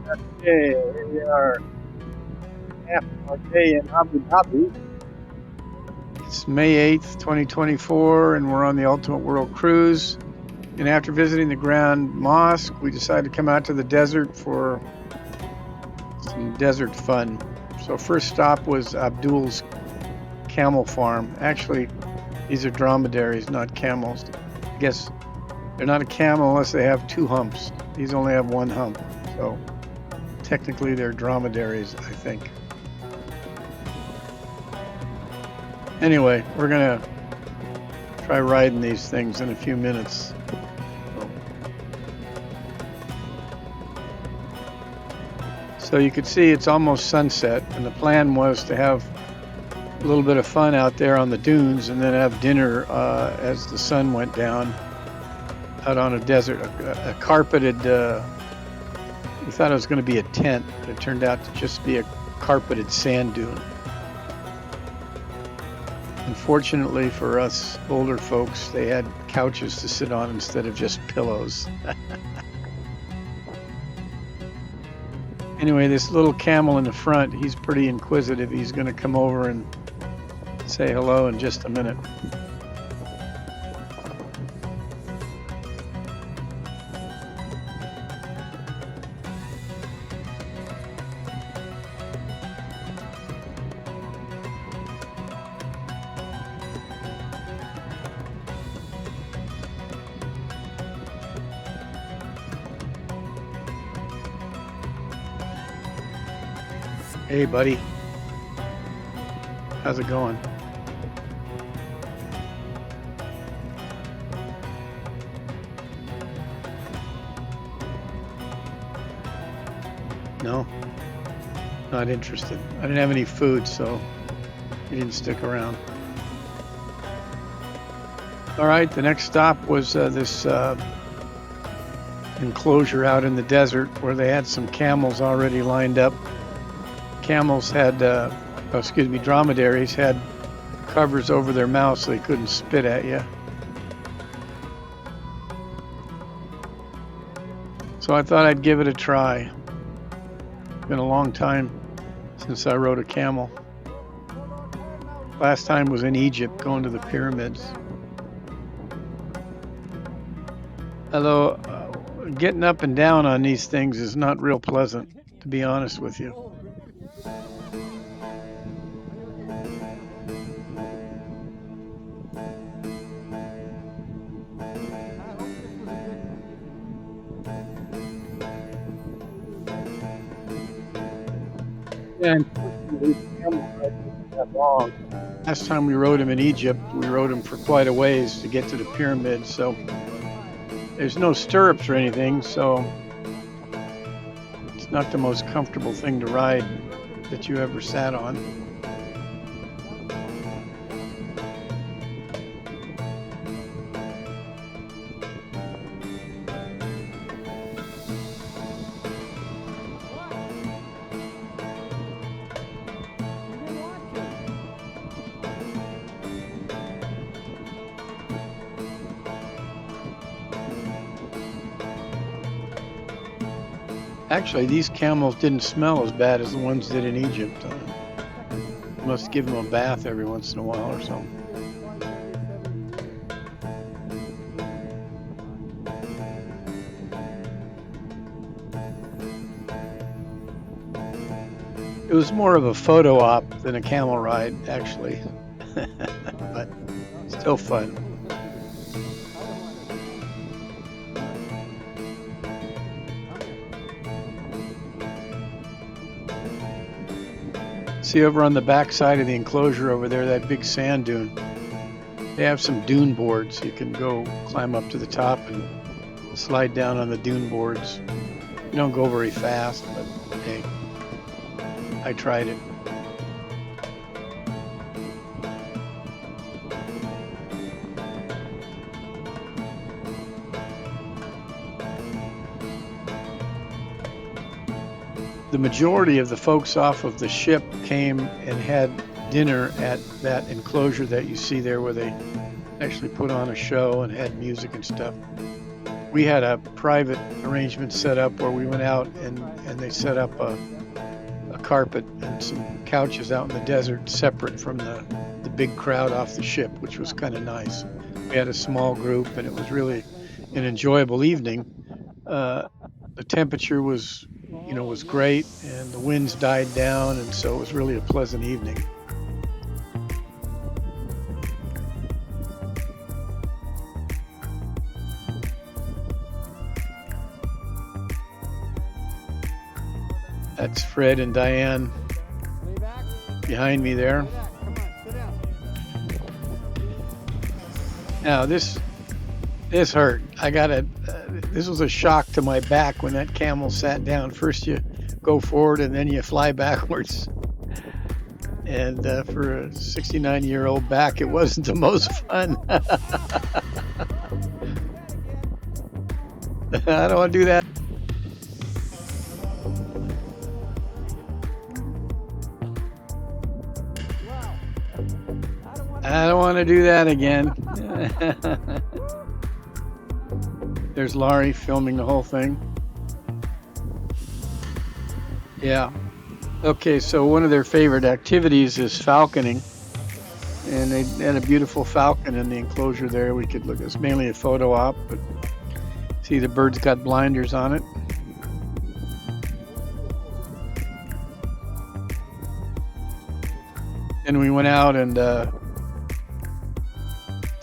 Okay, here we are, half of our day in Abu Dhabi. It's May 8th, 2024, and we're on the Ultimate World Cruise. And after visiting the Grand Mosque, we decided to come out to the desert for some desert fun. So, first stop was Abdul's camel farm. Actually, these are dromedaries, not camels. I guess they're not a camel unless they have two humps. These only have one hump. So, technically, they're dromedaries, I think. Anyway, we're gonna try riding these things in a few minutes. So you could see it's almost sunset, and the plan was to have a little bit of fun out there on the dunes and then have dinner as the sun went down out on a desert, a carpeted, we thought it was going to be a tent, but it turned out to just be a carpeted sand dune. Unfortunately for us older folks, they had couches to sit on instead of just pillows. Anyway, this little camel in the front, he's pretty inquisitive. He's going to come over and say hello in just a minute. Hey, buddy. How's it going? No? Not interested. I didn't have any food, so he didn't stick around. All right, the next stop was this enclosure out in the desert where they had some camels already lined up. Camels had, dromedaries had covers over their mouths so they couldn't spit at you. So I thought I'd give it a try. It's been a long time since I rode a camel. Last time was in Egypt, going to the pyramids. Although getting up and down on these things is not real pleasant, to be honest with you. Yeah, unfortunately, camel ride isn't that long. Last time we rode him in Egypt, we rode him for quite a ways to get to the pyramids. So there's no stirrups or anything, so it's not the most comfortable thing to ride that you ever sat on. Actually, these camels didn't smell as bad as the ones did in Egypt. Must give them a bath every once in a while or something. It was more of a photo op than a camel ride, actually, but still fun. See over on the back side of the enclosure over there, that big sand dune. They have some dune boards. You can go climb up to the top and slide down on the dune boards. You don't go very fast, but hey, I tried it. The majority of the folks off of the ship came and had dinner at that enclosure that you see there where they actually put on a show and had music and stuff. we had a private arrangement set up where we went out and they set up a carpet and some couches out in the desert separate from the big crowd off the ship, which was kind of nice. We had a small group and it was really an enjoyable evening. The temperature was, was great and the winds died down, and so it was really a pleasant evening. That's Fred and Diane behind me there. Now this hurt. This was a shock to my back when that camel sat down. First you go forward and then you fly backwards. And for a 69-year-old back, it wasn't the most fun. I don't want to do that. I don't want to do that again. There's Laurie filming the whole thing. Yeah. Okay, so one of their favorite activities is falconing. And they had a beautiful falcon in the enclosure there. We could look. It's mainly a photo op, but see the bird's got blinders on it. And we went out and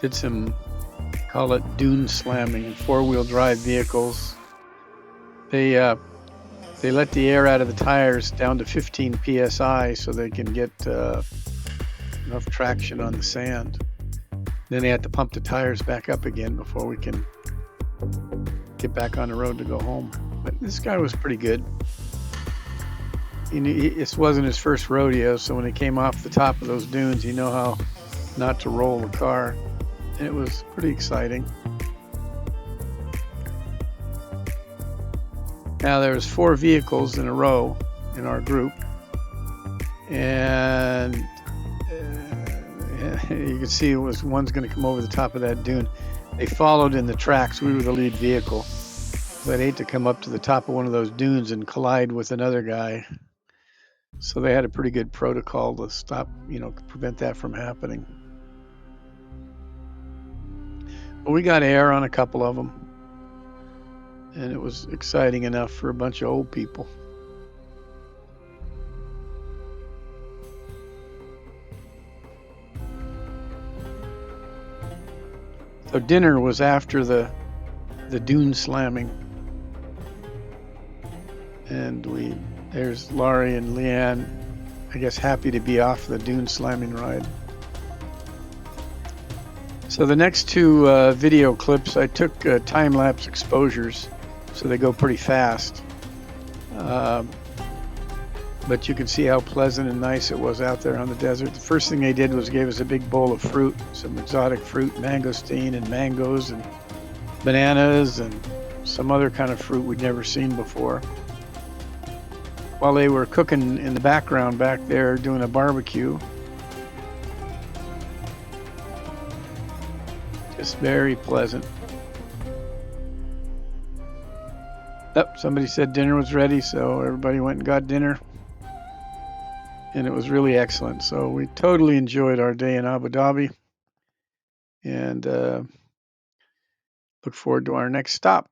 did some, call it dune slamming, 4-wheel drive vehicles. They let the air out of the tires down to 15 psi so they can get enough traction on the sand. Then they had to pump the tires back up again before we can get back on the road to go home. But this guy was pretty good. This wasn't his first rodeo, so when he came off the top of those dunes, you know how not to roll the car. And it was pretty exciting. Now there was 4 vehicles in a row in our group, and you can see one's going to come over the top of that dune. They followed in the tracks. We were the lead vehicle. I'd hate to come up to the top of one of those dunes and collide with another guy. So they had a pretty good protocol to stop, prevent that from happening. But we got air on a couple of them. And it was exciting enough for a bunch of old people. So dinner was after the dune slamming. And there's Laurie and Leanne, I guess happy to be off the dune slamming ride. So the next 2 video clips, I took time-lapse exposures, so they go pretty fast. But you can see how pleasant and nice it was out there on the desert. The first thing they did was gave us a big bowl of fruit, some exotic fruit, mangosteen and mangoes and bananas and some other kind of fruit we'd never seen before. While they were cooking in the background back there doing a barbecue. Just very pleasant. Somebody said dinner was ready, so everybody went and got dinner. And it was really excellent. So we totally enjoyed our day in Abu Dhabi. And look forward to our next stop.